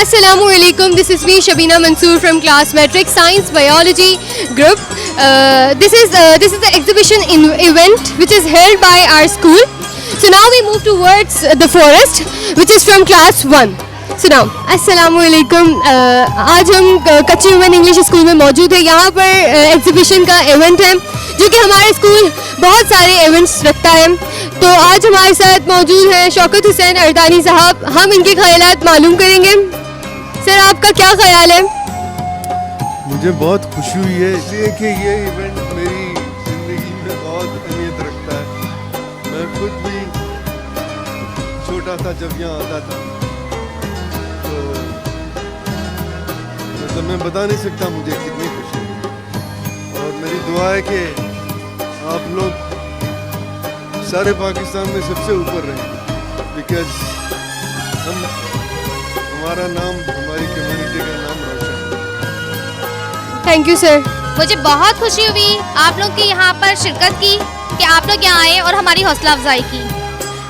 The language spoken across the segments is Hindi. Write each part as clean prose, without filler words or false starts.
Assalamualaikum. This is me, Shabina Mansoor from Class Metric Science Biology Group. This is the exhibition event which is held by our school. So now we move towards the forest, which is from class 1. So now, Assalamualaikum. आज हम कच्ची वुमेन इंग्लिश स्कूल में मौजूद है. यहाँ पर एग्जीबिशन का इवेंट है जो कि हमारे स्कूल बहुत सारे इवेंट्स रखता है. तो आज हमारे साथ मौजूद हैं शौकत हुसैन अर्दानी साहब. हम इनके ख्यालात मालूम करेंगे. सर, आपका क्या ख्याल है? मुझे बहुत खुशी हुई है इसलिए कि ये इवेंट मेरी ज़िंदगी में बहुत अहमियत रखता है. मैं खुद भी छोटा था जब यहाँ आता था, तो मतलब मैं बता नहीं सकता मुझे कितनी खुशी हुई. और मेरी दुआ है कि आप लोग सारे पाकिस्तान में सबसे ऊपर रहें, बिकॉज हमारा नाम, हमारी कम्युनिटी का नाम रोशन है. Thank you sir. मुझे बहुत खुशी हुई आप लोग की यहाँ पर शिरकत की, कि आप लोग यहाँ आए और हमारी हौसला अफजाई की.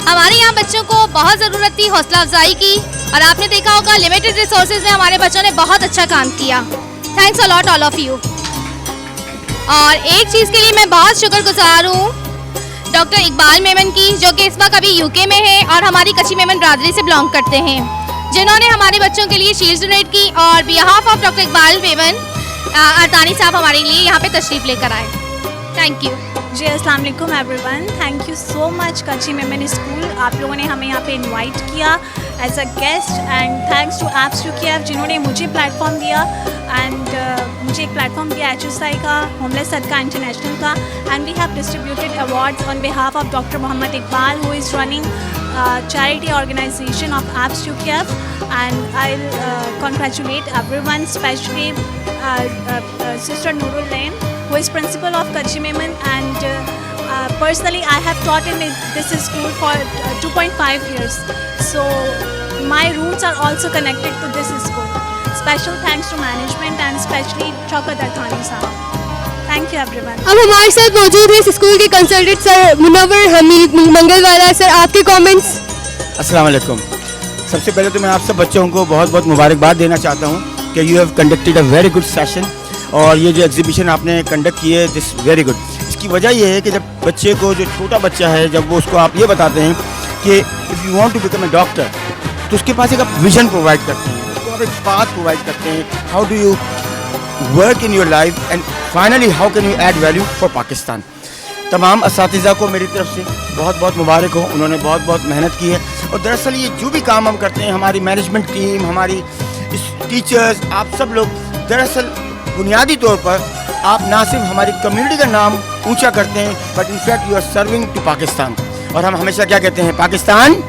हमारे यहाँ बच्चों को बहुत ज़रूरत थी हौसला अफजाई की, और आपने देखा होगा लिमिटेड रिसोर्सेज में हमारे बच्चों ने बहुत अच्छा काम किया. Thanks a lot all of you. और एक चीज़ के लिए मैं बहुत शुक्रगुजार हूँ डॉक्टर इकबाल मेमन की, जो कि इस वक्त अभी यूके में है और हमारी कच्ची मेमन बरादरी से बिलोंग करते हैं, जिन्होंने हमारे बच्चों के लिए शील्ड्स डोनेट की. और behalf of doctor Iqbal Memon Ardani साहब हमारे लिए यहाँ पे तशरीफ़ लेकर आए. Thank you. जी अस्सलाम वालेकुम everyone. Thank you so much कच्ची मेमन स्कूल. आप लोगों ने हमें यहाँ पे इनवाइट किया as a guest, and thanks to APS UKF जिन्होंने मुझे प्लेटफॉर्म दिया, एंड मुझे एक प्लेटफॉर्म दिया HSI का, होमलेस सदका इंटरनेशनल का, and we have distributed awards on behalf of doctor Mohammad Iqbal who is running charity organization of apps UKF, and I'll congratulate everyone, especially Sister Nurul Lain, who is principal of Kachchi Memon, and personally I have taught in this school for 2.5 years, so my roots are also connected to this school. Special thanks to management and especially Shaukat Ardani sahab. Thank you everyone. अब हमारे साथ मौजूद है इस स्कूल के consultant sir Munawwar Hameed Mangalwala. Sir, आपके कमेंट्स. अस्सलाम वालेकुम. सबसे पहले तो मैं आप सब बच्चों को बहुत बहुत मुबारकबाद देना चाहता हूँ कि you have conducted a very good session, और ये जो एग्जीबिशन आपने कंडक्ट की है दिस वेरी गुड. इसकी वजह ये है कि जब बच्चे को, जो छोटा बच्चा है, जब वो उसको आप ये बताते हैं कि if you want to become a doctor, तो उसके पास एक आप विजन प्रोवाइड करते हैं, उसको आप एक पाथ प्रोवाइड करते हैं, how do you work in your life and finally how can you add value for Pakistan. तमाम असातिज़ा को मेरी तरफ से बहुत बहुत मुबारक हो. उन्होंने बहुत बहुत मेहनत की है, और दरअसल ये जो भी काम हम करते हैं, हमारी मैनेजमेंट टीम, हमारी टीचर्स, आप सब लोग, दरअसल बुनियादी तौर पर आप ना सिर्फ हमारी कम्युनिटी का नाम ऊंचा करते हैं, but in fact you are serving to Pakistan. और हम हमेशा क्या कहते हैं, Pakistan.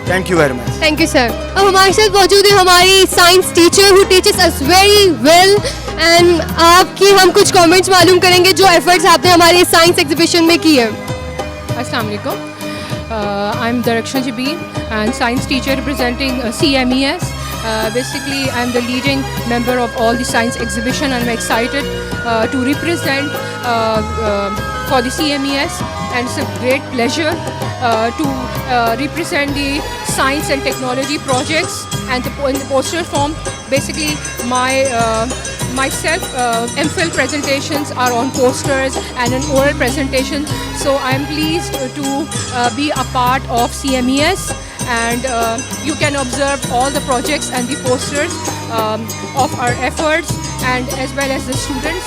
Thank you very much. Thank you sir. अब हमारे साथ मौजूद है हमारी science teacher who teaches us very well, and आपकी हम कुछ कमेंट्स मालूम करेंगे जो एफर्ट्स आपने हमारे साइंस एग्जीबिशन में किए. अस्सलाम वालेकुम. I am Direction Jabeen and science teacher representing CMES. Basically, I am the leading member of all the science exhibition, and I'm excited to represent for the CMES, and it's a great pleasure to represent the science and technology projects and in the poster form. Basically, myself MPhil presentations are on posters and an oral presentation, so I am pleased to be a part of CMES, and you can observe all the projects and the posters of our efforts, and as well as the students,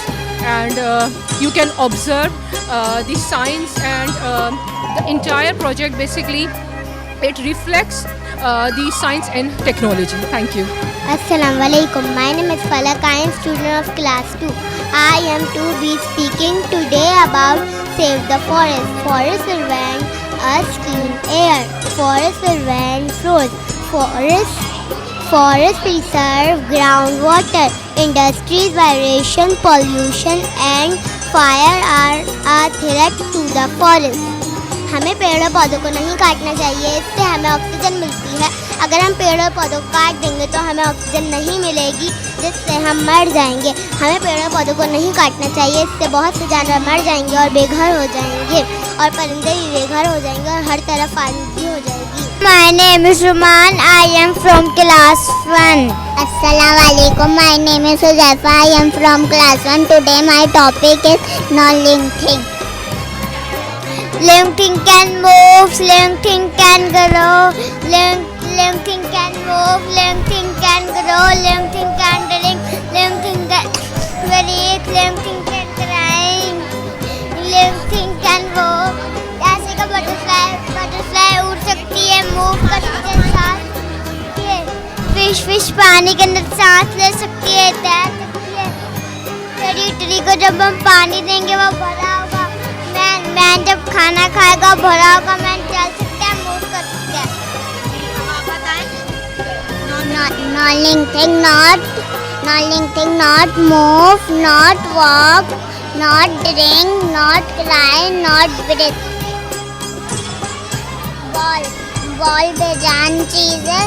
and you can observe the science and the entire project. Basically, it reflects the science and technology. Thank you. Assalamu alaikum. My name is Falak. I am student of class 2. I am to be speaking today about Save the Forest. Forest prevent us clean air. Forest prevent floods. Forest preserve groundwater. Industries, vibration, pollution and fire are a threat to the forest. हमें पेड़ और पौधों को नहीं काटना चाहिए, इससे हमें ऑक्सीजन मिलती है. अगर हम पेड़ और पौधों को काट देंगे तो हमें ऑक्सीजन नहीं मिलेगी, जिससे हम मर जाएंगे. हमें पेड़ और पौधों को नहीं काटना चाहिए, इससे बहुत से जानवर मर जाएंगे और बेघर हो जाएंगे, और परिंदे भी बेघर हो जाएंगे, और हर तरफ आलूगी हो जाएगी. My name is Ruman. I am from class 1. Assalamualaikum. My name is Huzaifa. I am from class 1. Today my topic is non-living thing. Living thing can move, living thing can grow, living thing can move, living thing can grow, living thing can drink, living thing can breathe, living thing can cry, living thing can walk. जैसे का बटरफ्लाई उड़ सकती है, मूव कर सकती है, सांस फिश पानी के अंदर सांस ले सकती है, तैर सकती है। ट्री को जब हम पानी देंगे वो भरा होगा। मैन जब खाना खाएगा भरा होगा। मैन चल सकते हैं, मूव कर सकते हैं। Non-living thing not move, not walk, not drink, not cry, not breathe. Ball बेजान चीज़ है।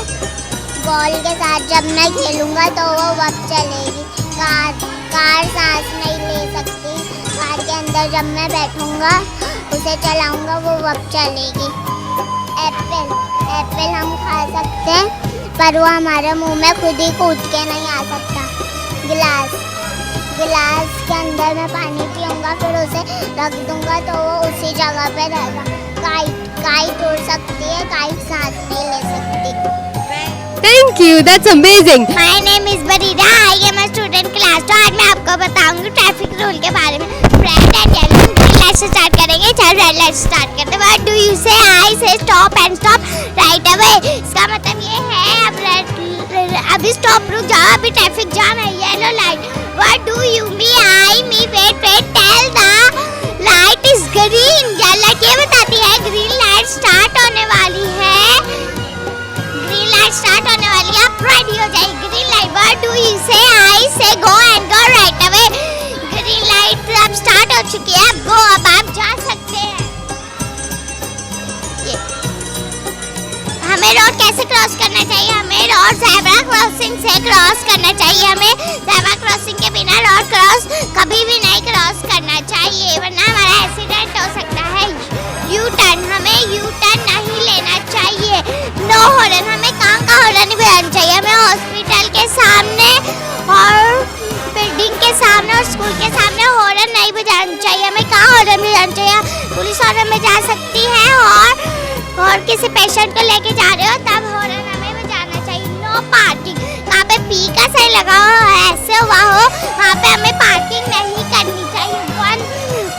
बॉल के साथ जब मैं खेलूँगा तो वो वक्त चलेगी। कार सांस नहीं ले सकती। कार के अंदर जब मैं बैठूँगा उसे चलाऊँगा वो वक्त चलेगी। एप्पल हम खा सकते हैं पर वो हमारे मुंह में खुद ही कूद के नहीं आ सकता। गिलास के अंदर मैं पानी पीऊँगा फिर उसे रख दूँगा तो वो उसी जगह पे रहेगा। काइट उड़ सकती है, काइट सांस नहीं ले सकती। Thank you, that's amazing. My name is Barira. I am a student class 2. आज मैं आपको बताऊंगी ट्रैफिक रूल के बारे में। Red and yellow green light से स्टार्ट करेंगे। चल रेड लाइट स्टार्ट करते हैं। What do you say? I say stop and stop right away. इसका मतलब ये है अभी स्टॉप रुक जाओ, अभी ट्रैफिक जाम है, yellow light. What do you mean? I mean wait tell the light is green. Yellow light ये बताती है ग्रीन लाइट स्टार्ट होने वाली है। ग्रीन लाइट स्टार्ट होने वाली है, आप रेडी हो जाइए। Green light what do you से? आई से go and go right away. Green light अब स्टार्ट हो चुकी है, अब गो, अब आप जा सकते हैं। हमें रोड कैसे क्रॉस करना चाहिए? हमें रोड ज़ेब्रा क्रॉसिंग से क्रॉस करना चाहिए। हमें ज़ेब्रा क्रॉसिंग के बिना रोड क्रॉस कभी भी नहीं क्रॉस करना चाहिए वरना हमारा एक्सीडेंट हो सकता है। यू टर्न हमें यू टर्न नहीं लेना चाहिए। नो हॉर्न हमें कहाँ का हॉर्न नहीं बजाना चाहिए। हमें हॉस्पिटल के सामने और बिल्डिंग के सामने और स्कूल के सामने हॉर्न नहीं बजाना चाहिए। हमें कहाँ हॉर्न बजाना चाहिए? पुलिस हॉर्न बजा सकती है और किसी पेशेंट को लेके जा रहे हो तब हॉर्न हमें बजाना चाहिए। नो पार्किंग कहाँ पे पी का साइन लगा हो ऐसे हुआ हो वहाँ पे हमें पार्किंग नहीं करनी चाहिए।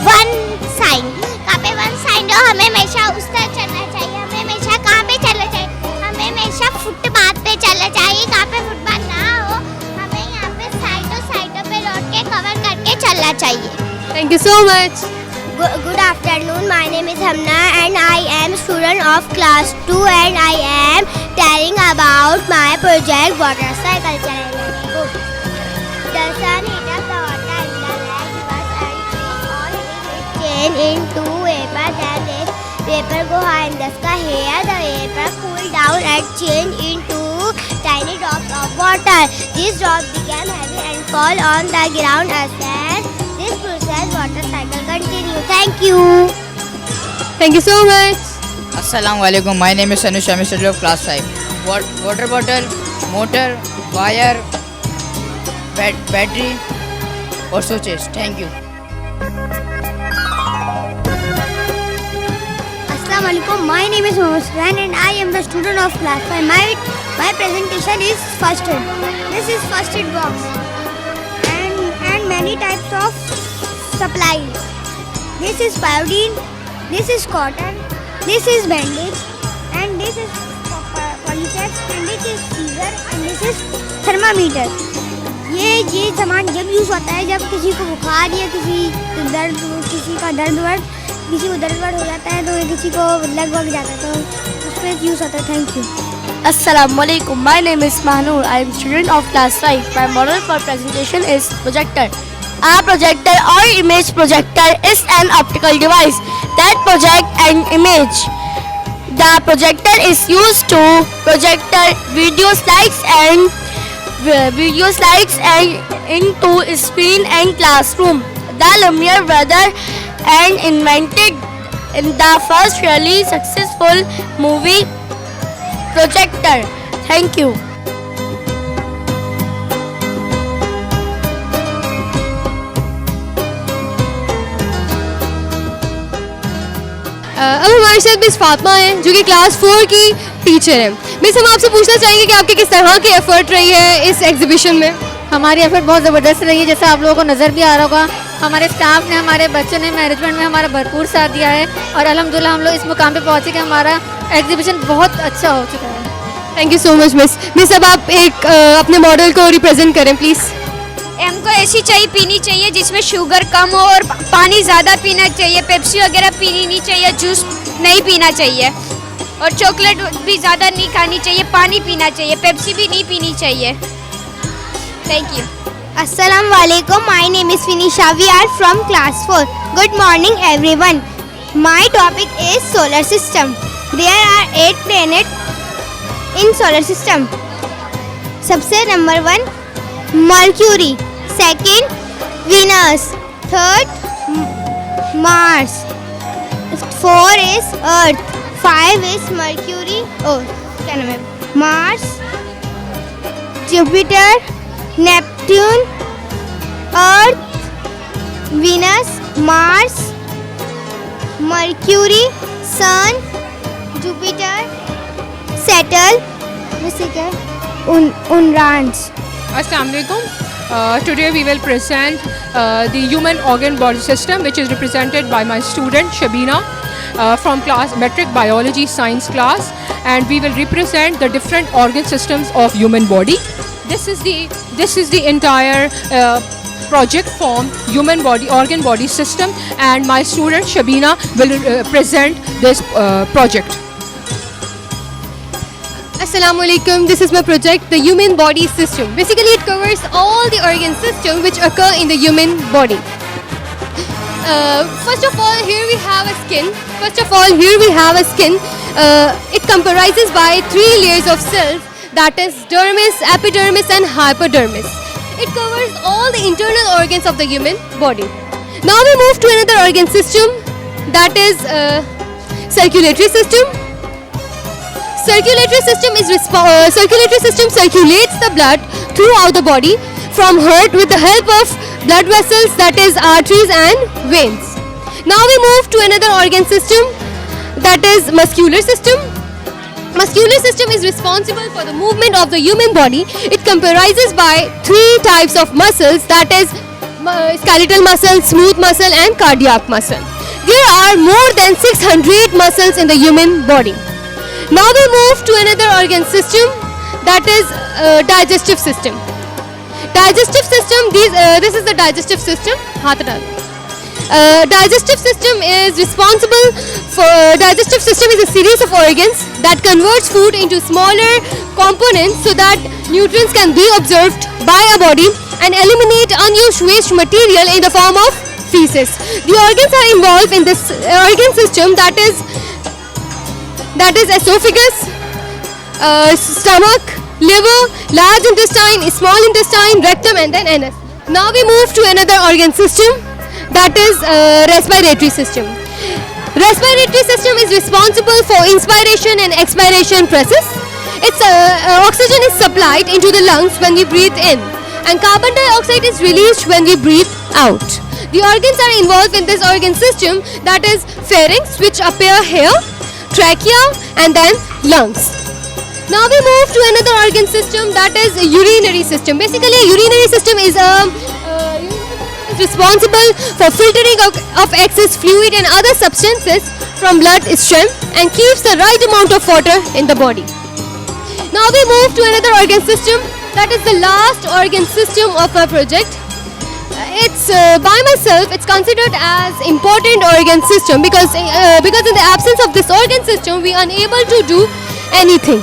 वन साइन कहाँ पे वन साइन हो हमें हमेशा उस तरह चलना चाहिए। हमें हमेशा कहाँ पे चलना चाहिए? हमें हमेशा फुटपाथ पे चलना चाहिए। कहाँ पे फुटपाथ ना हो हमें यहाँ पे साइडों पे रोड के कवर करके चलना चाहिए। Thank you so much. Good afternoon. My name is Hamna and I am student of class 2 and I am telling about my project water cycle challenge. The sun heat up the water in the lake was and all it change into vapor. Then this vapor go high in the sky. Here the vapor cool down and change into tiny drops of water. These drops became heavy and fall on the ground as well. This process water cycle continue. Thank you. Thank you so much. Assalamualaikum. My name is Anush. I'm a student of class 5. Water bottle, motor, wire, battery, or switches. Thank you. Assalamualaikum. My name is Mohammed Sufyan and I am the student of class 5. My presentation is first aid. This is first aid box and many types of supplies. This is iodine, this is cotton, this is bandage, and this is polysex, and this is scissor, and this is thermometer. ये सामान जब यूज़ होता है जब किसी को बुखार या किसी को दर्द हो जाता है तो किसी को लग जाता है तो उस पर यूज़ होता है। Thank you. Assalamualaikum. My name is Mahnur. I am student of class 5. My model for presentation is projector. A projector or image projector is an optical device that projects an image. The projector is used to project video slides into screen and classroom. The Lumiere brother and invented in the first really successful movie projector. Thank you. अब हमारे साथ मिस फातिमा हैं जो कि क्लास 4 की टीचर हैं। मिस, हम आपसे पूछना चाहेंगे कि आपके किस तरह की एफर्ट रही है इस एग्जीबिशन में? हमारी एफर्ट बहुत ज़बरदस्त रही है, जैसा आप लोगों को नज़र भी आ रहा होगा। हमारे स्टाफ ने, हमारे बच्चों ने मैनेजमेंट में हमारा भरपूर साथ दिया है और अल्हम्दुलिल्लाह हम लोग इस मुकाम पे पहुँचे कि हमारा एग्जीबिशन बहुत अच्छा हो चुका है। Thank you so much miss. Miss, अब आप एक अपने मॉडल को रिप्रेजेंट करें प्लीज़। हमको ऐसी चाय पीनी चाहिए जिसमें शुगर कम हो और पानी ज़्यादा पीना चाहिए। पेप्सी वगैरह पीनी नहीं चाहिए, जूस नहीं पीना चाहिए और चॉकलेट भी ज़्यादा नहीं खानी चाहिए, पानी पीना चाहिए, पेप्सी भी नहीं पीनी चाहिए। Thank you. Assalamu alaikum. My name is Finisha. We are from class 4. Good morning everyone. My topic is solar system. There are 8 planets in solar system. सबसे number 1 Mercury, second Venus, third Mars, 4 is Earth, 5 is Mercury, क्या नाम है, Mars, Jupiter, Neptune, Earth, Venus, Mars, Mercury, Sun, Jupiter, Saturn, वैसे क्या है, Uranus. Assalamu alaikum. Today we will present the human organ body system, which is represented by my student Shabina from class metric biology science class, and we will represent the different organ systems of human body. This is the entire project form human body organ body system, and my student Shabina will present this project. Assalamu alaikum. This is my project, the human body system. Basically, it covers all the organ systems which occur in the human body. First of all, here we have a skin. It comprises by 3 layers of cells, that is dermis, epidermis and hypodermis. It covers all the internal organs of the human body. Now we move to another organ system, that is circulatory system. Circulatory system circulates the blood throughout the body from heart with the help of blood vessels, that is arteries and veins. Now we move to another organ system, that is muscular system. Muscular system is responsible for the movement of the human body. It comprises by 3 types of muscles, that is skeletal muscle, smooth muscle and cardiac muscle. There are more than 600 muscles in the human body. Now we move to another organ system, that is digestive system. Digestive system, this is the digestive system. Digestive system is responsible for, digestive system is a series of organs that converts food into smaller components so that nutrients can be absorbed by a body and eliminate unused waste material in the form of feces. The organs are involved in this organ system, that is esophagus, stomach, liver, large intestine, small intestine, rectum and then anus. Now we move to another organ system, that is respiratory system. Respiratory system is responsible for inspiration and expiration process. Its oxygen is supplied into the lungs when we breathe in and carbon dioxide is released when we breathe out. The organs are involved in this organ system, that is pharynx, which appear here, trachea and then lungs. Now we move to another organ system, that is urinary system. Basically, urinary system is responsible for filtering of excess fluid and other substances from blood stream and keeps the right amount of water in the body. Now we move to another organ system, that is the last organ system of our project. It's by myself, it's considered as important organ system because in the absence of this organ system we are unable to do anything,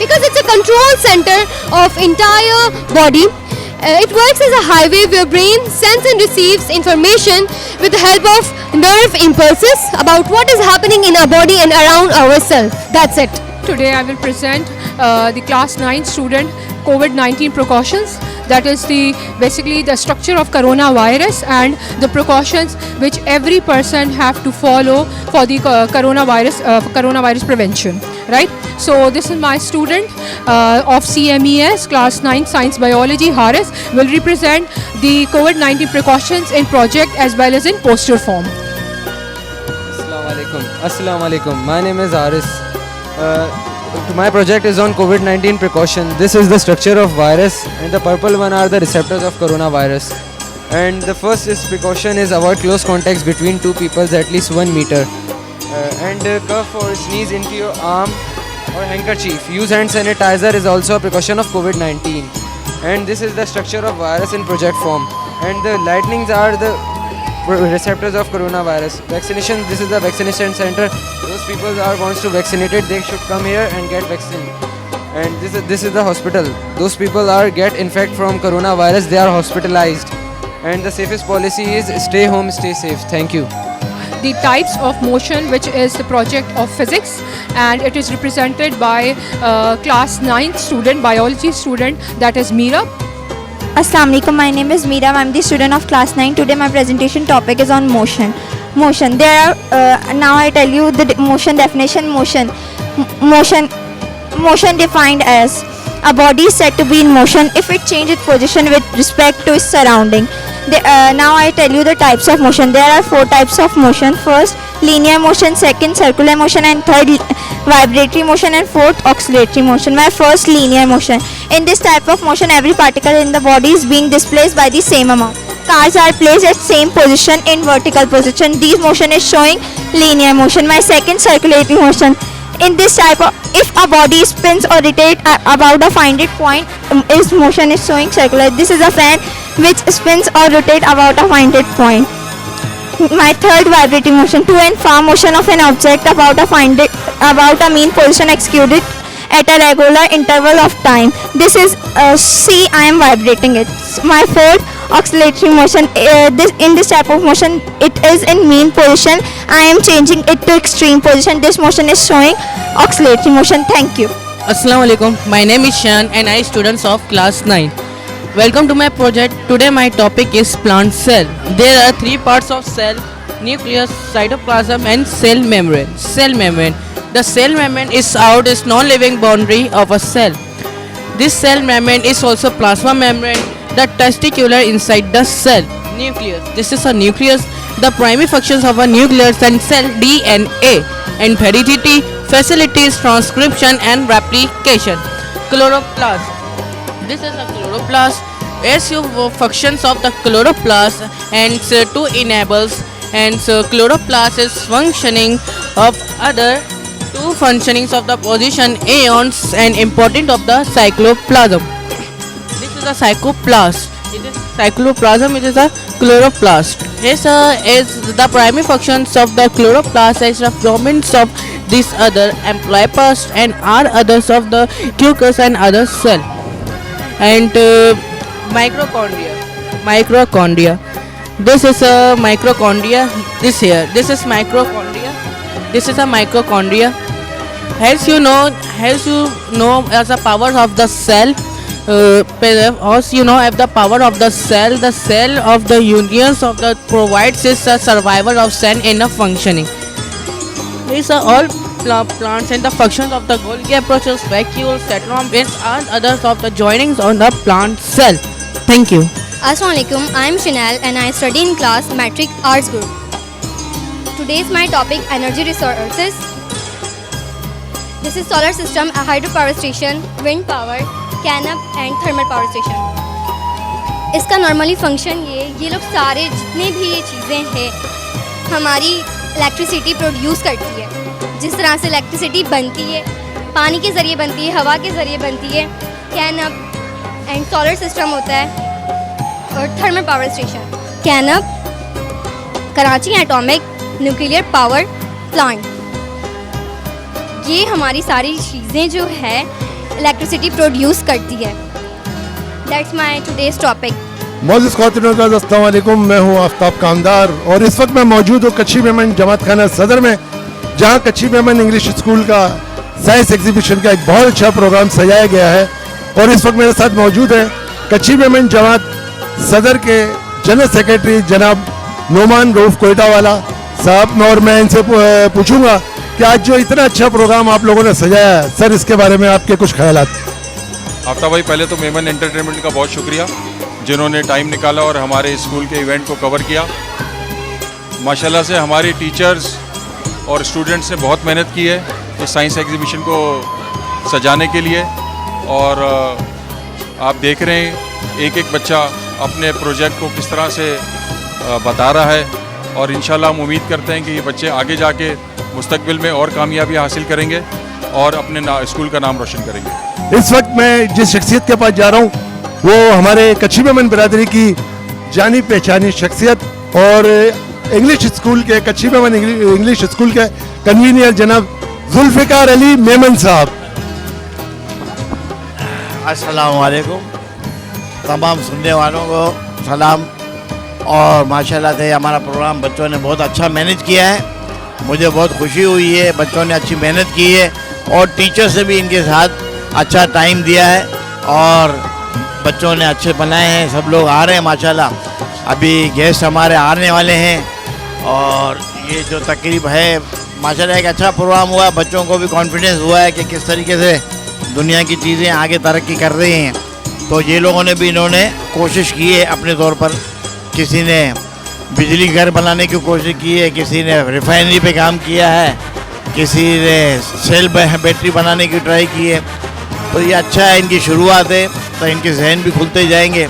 because it's a control center of entire body. It works as a highway where brain sends and receives information with the help of nerve impulses about what is happening in our body and around ourselves. That's it. Today I will present the class 9 student COVID-19 precautions. that is basically the structure of coronavirus and the precautions which every person have to follow for the coronavirus prevention, right? So this is my student of CMES class 9 science biology, Haris, will represent the COVID-19 precautions in project as well as in poster form. Assalamu alaikum. My name is Haris. My project is on COVID-19 precaution. This is the structure of virus, and the purple one are the receptors of coronavirus. And the first precaution is avoid close contacts between two people at least 1 meter. And cough or sneeze into your arm or handkerchief. Use hand sanitizer is also a precaution of COVID-19. And this is the structure of virus in project form. And the lightnings are the receptors of coronavirus. Vaccination, this is the vaccination center. Those people are wants to vaccinated, they should come here and get vaccine. And this is the hospital. Those people are get infected from coronavirus, they are hospitalized. And the safest policy is stay home, stay safe. Thank you. The types of motion, which is the project of physics, and it is represented by class 9th student, biology student, that is Meera. Assalamu alaikum. My name is Meera. I am the student of class 9. Today my presentation topic is on motion. Motion. There are now I tell you the motion definition. Motion defined as a body is said to be in motion if it changes position with respect to its surrounding. Now I tell you the types of motion. There are 4 types of motion. First, linear motion. Second, circular motion. And third, vibratory motion. And fourth, oscillatory motion. My first, linear motion. In this type of motion, every particle in the body is being displaced by the same amount. Cars are placed at same position in vertical position. This motion is showing linear motion. My second, circulatory motion. In this type of, if a body spins or rotates about a finite point, its motion is showing circular. This is a fan which spins or rotates about a finite point. My third, vibrating motion. To and fro motion of an object about a mean position executed at a regular interval of time. This is C. I am vibrating it. My fourth, oscillatory motion. In this type of motion, it is in mean position. I am changing it to extreme position. This motion is showing oscillatory motion. Thank you. Assalamu alaikum. My name is Shan and I students of class 9. Welcome to my project. Today my topic is plant cell. There are 3 parts of cell: nucleus, cytoplasm and cell membrane. Cell membrane. The cell membrane is non-living boundary of a cell. This cell membrane is also plasma membrane, the testicular inside the cell. Nucleus. This is a nucleus. The primary functions of a nucleus and cell: DNA and heredity, facilities transcription and replication. Chloroplast. This is a chloroplast. As you functions of the chloroplast and to enables and chloroplast is functioning of other 2 functionings of the position ions and important of the cytoplasm. This is a cytoplasm. It is cytoplasm. It is a chloroplast. This is the primary functions of the chloroplast as the fragments of this other amphiplast and are others of the tuberous and other cell. And mitochondria. This is a mitochondria. This is mitochondria. This is a mitochondria. As you know as a power of the cell, as you know of the power of the cell of the unions of the provides is a survival of cell in a functioning. These are all plants and the functions of the Golgi approaches, vacuoles, centromes and others of the joinings on the plant cell. Thank you. Assalamu alaikum. I am Chanel and I study in class Matric Arts Group. Today's my topic energy resources. This is solar system, a hydropower station, wind power, canop and thermal power station. इसका नॉर्मली फंक्शन ये लोग सारे जितने भी ये चीज़ें हैं हमारी इलेक्ट्रिसिटी प्रोड्यूस करती है. जिस तरह से इलेक्ट्रिसिटी बनती है, पानी के ज़रिए बनती है, हवा के ज़रिए बनती है. कैनप एंड सोलर सिस्टम होता है और thermal power station. KANUPP Karachi atomic nuclear power plant. ये हमारी सारी चीज़ें जो है इलेक्ट्रिसिटी प्रोड्यूस करती है. That's my today's topic. मोअज़्ज़िज़ ख़वातीन हज़रात, अस्सलाम वालेकुम. मैं हूँ आफ्ताब कामदार और इस वक्त मैं मौजूद हूँ कच्ची मेमन जमात खाना सदर में, जहाँ कच्ची मेमन इंग्लिश स्कूल का साइंस एग्जीबिशन का एक बहुत अच्छा प्रोग्राम सजाया गया है. और इस वक्त मेरे साथ मौजूद है कच्ची मेमन जमात सदर के जनरल सेक्रेटरी जनाब नोमान रऊफ कोयटावाला साहब, और मैं इनसे पूछूंगा कि आज जो इतना अच्छा प्रोग्राम आप लोगों ने सजाया है, सर इसके बारे में आपके कुछ ख्यालात। आफ्ताब भाई, पहले तो मेमन एंटरटेनमेंट का बहुत शुक्रिया जिन्होंने टाइम निकाला और हमारे स्कूल के इवेंट को कवर किया। माशाल्लाह से हमारी टीचर्स और स्टूडेंट्स ने बहुत मेहनत की है इस साइंस एग्जीबिशन को सजाने के लिए, और आप देख रहे हैं एक एक बच्चा अपने प्रोजेक्ट को किस तरह से बता रहा है, और इंशाल्लाह हम उम्मीद करते हैं कि ये बच्चे आगे जाके मुस्तकबिल में और कामयाबी हासिल करेंगे और अपने स्कूल का नाम रोशन करेंगे। इस वक्त मैं जिस शख्सियत के पास जा रहा हूँ वो हमारे कच्ची मेमन बिरादरी की जानी पहचानी शख्सियत और इंग्लिश स्कूल के कच्ची मेमन इंग्लिश स्कूल के कन्वीनियर जनाब जुल्फ़िकार अली मेमन साहब। अस्सलाम वालेकुम, तमाम सुनने वालों को सलाम। और माशाल्लाह से हमारा प्रोग्राम बच्चों ने बहुत अच्छा मैनेज किया है, मुझे बहुत खुशी हुई है। बच्चों ने अच्छी मेहनत की है और टीचर से भी इनके साथ अच्छा टाइम दिया है और बच्चों ने अच्छे बनाए हैं। सब लोग आ रहे हैं माशाल्लाह, अभी गेस्ट हमारे आने वाले हैं और ये जो तकरीब है माशाल्लाह एक अच्छा प्रोग्राम हुआ है। बच्चों को भी कॉन्फिडेंस हुआ है कि किस तरीके से दुनिया की चीज़ें आगे तरक्की कर रही हैं। तो ये लोगों ने भी इन्होंने कोशिश की है अपने तौर पर, किसी ने बिजली घर बनाने की कोशिश की है, किसी ने रिफाइनरी पे काम किया है, किसी ने सेल बैटरी बनाने की ट्राई की है। तो ये अच्छा है, इनकी शुरुआत है तो इनके जहन भी खुलते जाएंगे।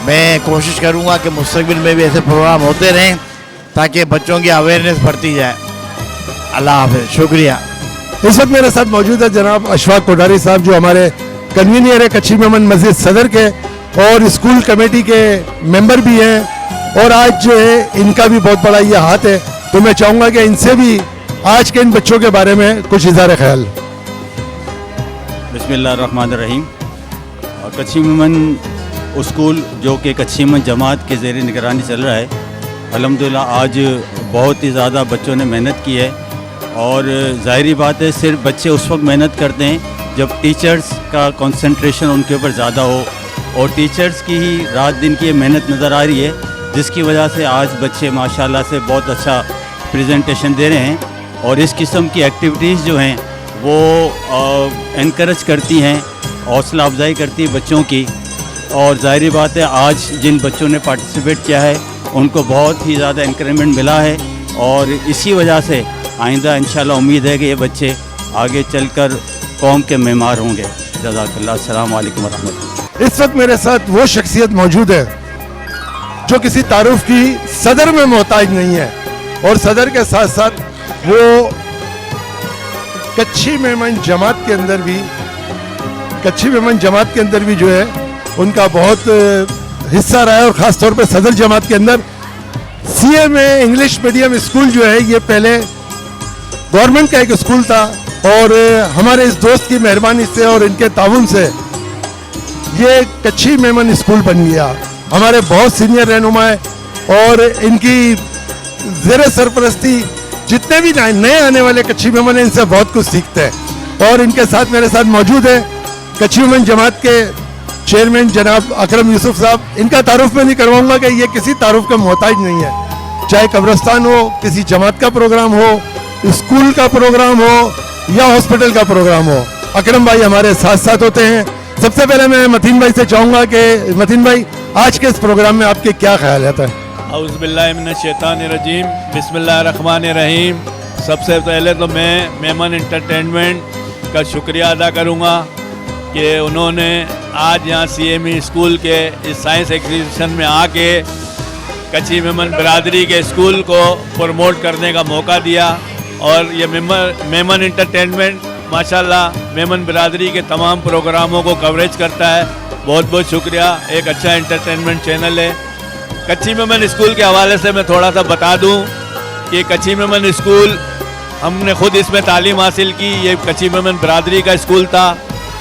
मैं कोशिश करूँगा कि मुस्तकबिल में भी ऐसे प्रोग्राम होते रहें ताकि बच्चों की अवेयरनेस बढ़ती जाए। अल्लाह हाफ़िज़, शुक्रिया। इस वक्त मेरे साथ मौजूद है जनाब अशफाक कोठारी साहब जो हमारे कन्वीनियर है कच्ची मेमन मस्जिद सदर के और स्कूल कमेटी के मेंबर भी हैं, और आज जो है इनका भी बहुत बड़ा ये हाथ है। तो मैं चाहूँगा कि इनसे भी आज के इन बच्चों के बारे में कुछ इज़हार ख्याल। बिस्मिल्लाहिर्रहमानिर्रहीम। कच्ची मेमन स्कूल जो कि कच्ची मेमन जमात के ज़ेर निगरानी चल रहा है, अल्हम्दुलिल्लाह आज बहुत ही ज़्यादा बच्चों ने मेहनत की है। और ज़ाहिरी बात है सिर्फ बच्चे उस वक्त मेहनत करते हैं जब टीचर्स का कंसंट्रेशन उनके ऊपर ज़्यादा हो, और टीचर्स की ही रात दिन की मेहनत नज़र आ रही है, जिसकी वजह से आज बच्चे माशाल्लाह से बहुत अच्छा प्रेजेंटेशन दे रहे हैं। और इस किस्म की एक्टिविटीज़ जो हैं वो इनकरेज करती हैं, हौसला अफजाई करती है बच्चों की। और ज़ाहिरी बात है आज जिन बच्चों ने पार्टिसिपेट किया है उनको बहुत ही ज़्यादा इंक्रीमेंट मिला है, और इसी वजह से आइंदा इंशाल्लाह उम्मीद है कि ये बच्चे आगे चलकर कौम के मेमार होंगे। जज़ाकल्लाह, अस्सलाम वालेकुम रहमतुल्लाह। इस वक्त मेरे साथ वो शख्सियत मौजूद है जो किसी तारुफ की सदर में मोहताज नहीं है, और सदर के साथ साथ वो कच्ची मेमन जमात के अंदर भी जो है उनका बहुत हिस्सा रहा है। और ख़ास तौर पे सदर जमात के अंदर CMA इंग्लिश मीडियम स्कूल जो है ये पहले गवर्नमेंट का एक स्कूल था, और हमारे इस दोस्त की मेहरबानी से और इनके ताउन से ये कच्ची मेमन स्कूल बन गया। हमारे बहुत सीनियर रहनुमाएं और इनकी ज़ेर सरपरस्ती जितने भी नए आने वाले कच्ची मेमन हैं इनसे बहुत कुछ सीखते हैं। और इनके साथ मेरे साथ मौजूद है कच्ची मेमन जमात के चेयरमैन जनाब अकरम यूसुफ साहब। इनका तारुफ मैं नहीं करवाऊंगा कि ये किसी तारुफ का मोहताज नहीं है, चाहे कब्रस्तान हो, किसी जमात का प्रोग्राम हो, स्कूल का प्रोग्राम हो या हॉस्पिटल का प्रोग्राम हो, अकरम भाई हमारे साथ साथ होते हैं। सबसे पहले मैं मतीन भाई से चाहूँगा कि मतीन भाई आज के इस प्रोग्राम में आपके क्या ख्याल है? औज़ुबिल्लाहि मिनश शैतानिर रजीम, बिस्मिल्लाहिर्रहमानिर्रहीम। सबसे पहले तो मैं मेमन एंटरटेनमेंट का शुक्रिया अदा करूँगा कि उन्होंने आज यहाँ CME स्कूल के इस साइंस एग्जीबिशन में आके कच्ची मेमन बिरादरी के स्कूल को प्रमोट करने का मौका दिया। और ये मेमन एंटरटेनमेंट माशाल्लाह मेमन बिरादरी के तमाम प्रोग्रामों को कवरेज करता है। बहुत बहुत शुक्रिया, एक अच्छा एंटरटेनमेंट चैनल है। कच्ची मेमन स्कूल के हवाले से मैं थोड़ा सा बता दूं कि कच्ची मेमन स्कूल हमने ख़ुद इसमें तालीम हासिल की। ये कच्ची मेमन बिरादरी का स्कूल था,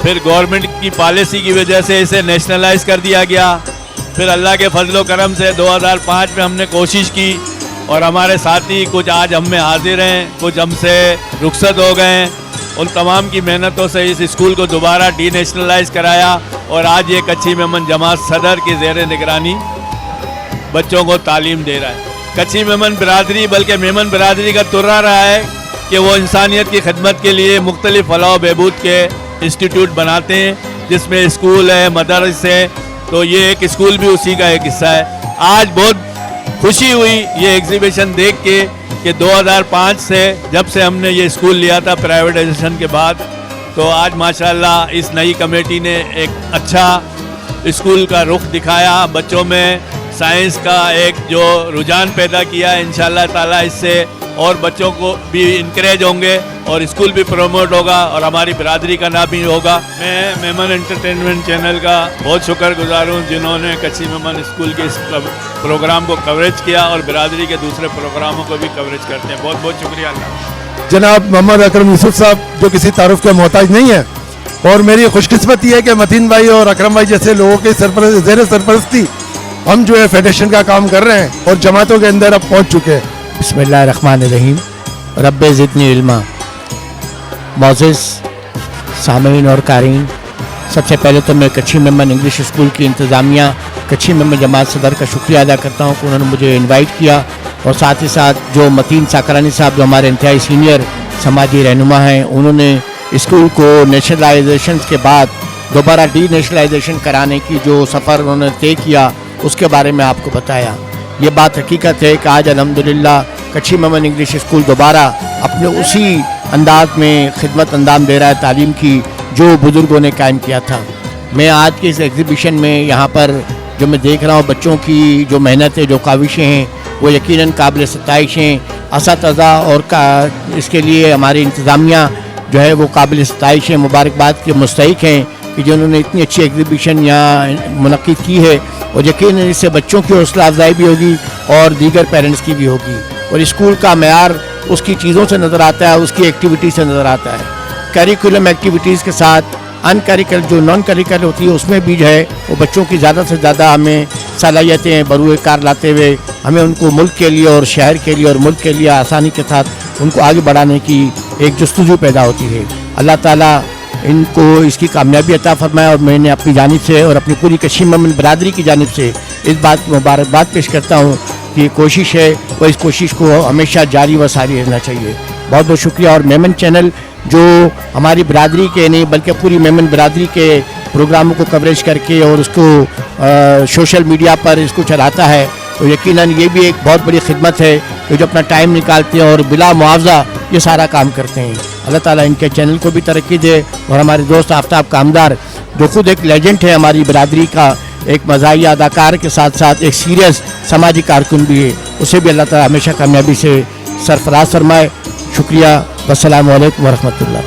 फिर गवर्नमेंट की पॉलिसी की वजह से इसे नेशनलाइज कर दिया गया। फिर अल्लाह के फजलो करम से 2005 में हमने कोशिश की और हमारे साथी कुछ आज हम में हाजिर हैं, कुछ हमसे रुखसत हो गए हैं। उन तमाम की मेहनतों से इस स्कूल को दोबारा डीनेशनलाइज कराया और आज ये कच्ची मेमन जमात सदर की ज़ेर निगरानी बच्चों को तालीम दे रहा है। कच्ची मेमन बिरादरी बल्कि मेमन बिरादरी का तुर्रा रहा है कि वो इंसानियत की खिदमत के लिए मुख्तलिफ फलाह बहबूद के इंस्टीट्यूट बनाते हैं, जिसमें स्कूल है, मदरस है, तो ये एक स्कूल भी उसी का एक हिस्सा है। आज बहुत खुशी हुई ये एग्जीबिशन देख के कि 2005 से जब से हमने ये स्कूल लिया था प्राइवेटाइजेशन के बाद, तो आज माशाल्लाह इस नई कमेटी ने एक अच्छा स्कूल का रुख दिखाया, बच्चों में साइंस का एक जो रुझान पैदा किया। इंशाल्लाह ताला इससे और बच्चों को भी इनकरेज होंगे और स्कूल भी प्रमोट होगा और हमारी बिरादरी का नाम भी होगा। मैं मेमन एंटरटेनमेंट चैनल का बहुत शुक्रगुजार हूँ जिन्होंने कच्ची मेमन स्कूल के इस प्रोग्राम को कवरेज किया और बिरादरी के दूसरे प्रोग्रामों को भी कवरेज करते हैं। बहुत बहुत शुक्रिया अल्लाह। जनाब मोहम्मद अकरम यूसुफ साहब जो किसी तारुफ के मोहताज नहीं है, और मेरी खुशकिस्मती है कि मतीन भाई और अकरम भाई जैसे लोगों के ज़ेर सरपरस्ती हम जो है फेडरेशन का काम कर रहे हैं और जमातों के अंदर अब पहुँच चुके हैं। बिस्मिल्लाहिर्रहमानिर्रहीम, रब्बे ज़िदनी इल्मा। मोअज़्ज़िज़ सामीन और क़ारीन, सबसे पहले तो मैं कच्ची मेमन इंग्लिश स्कूल की इंतज़ामिया, कच्ची मेमन जमात सदर का शुक्रिया अदा करता हूँ कि उन्होंने मुझे इनवाइट किया, और साथ ही साथ जो मतीन साकरानी साहब जो हमारे इंतहाई सीनियर समाजी रहनुमा हैं, उन्होंने स्कूल को नेशनलाइजेशन के बाद दोबारा डीनेशनलाइजेशन कराने की जो सफ़र उन्होंने तय किया उसके बारे में आपको बताया। ये बात हकीकत है कि आज अल्हम्दुलिल्लाह कच्ची मेमन इंग्लिश स्कूल दोबारा अपने उसी अंदाज में खिदमत अंजाम दे रहा है तालीम की जो बुज़ुर्गों ने कायम किया था। मैं आज के इस एग्ज़िबिशन में यहाँ पर जो मैं देख रहा हूँ बच्चों की जो मेहनत है, जो काविशें हैं, वो यकीनन काबिल सताइश हैं। असातिज़ा और इसके लिए हमारी इंतज़ामिया जो है वो काबिल सताइश है, मुबारकबाद के मुस्तहिक हैं कि जिन्होंने इतनी अच्छी एग्ज़िबिशन यहाँ मुनक्किद की है, और यकीनन इससे बच्चों की हौसला अफजाई भी होगी और दीगर पेरेंट्स की भी होगी। और स्कूल का मेयार उसकी चीज़ों से नज़र आता है, उसकी एक्टिविटी से नज़र आता है। करिकुलम एक्टिविटीज़ के साथ अनकरिकुलर जो नॉन करिकुलर होती है उसमें भी जो है वो बच्चों की ज़्यादा से ज़्यादा हमें सलाहियतें बरूए कार लाते हुए हमें उनको मुल्क के लिए और शहर के लिए और मुल्क के लिए आसानी के साथ उनको आगे बढ़ाने की एक जस्तजू पैदा होती है। अल्लाह ताला इनको इसकी कामयाबी अता फरमाए, और मैंने अपनी जानिब से और अपनी पूरी कच्ची मेमन बरादरी की जानिब से इस बात की मुबारकबाद पेश करता हूँ कि कोशिश है वो इस कोशिश को हमेशा जारी व सारी रहना चाहिए। बहुत बहुत शुक्रिया। और मेमन चैनल जो हमारी बरादरी के नहीं बल्कि पूरी मेमन बरादरी के प्रोग्रामों को कवरेज करके और उसको सोशल मीडिया पर इसको चलाता है, तो यकीनन ये भी एक बहुत बड़ी खिदमत है कि जो अपना टाइम निकालते हैं और बिला मुआवजा ये सारा काम करते हैं। अल्लाह ताला इनके चैनल को भी तरक्की दे। और हमारे दोस्त आफ्ताब कामदार जो खुद एक लेजेंड है हमारी बरादरी का, एक मज़ाहिया अदाकार के साथ साथ एक सीरियस समाजी कारकुन भी है, उसे भी अल्लाह ताला हमेशा कामयाबी से सरफराज फरमाए। शुक्रिया। अस्सलामु अलैकुम व रहमतुल्लाह।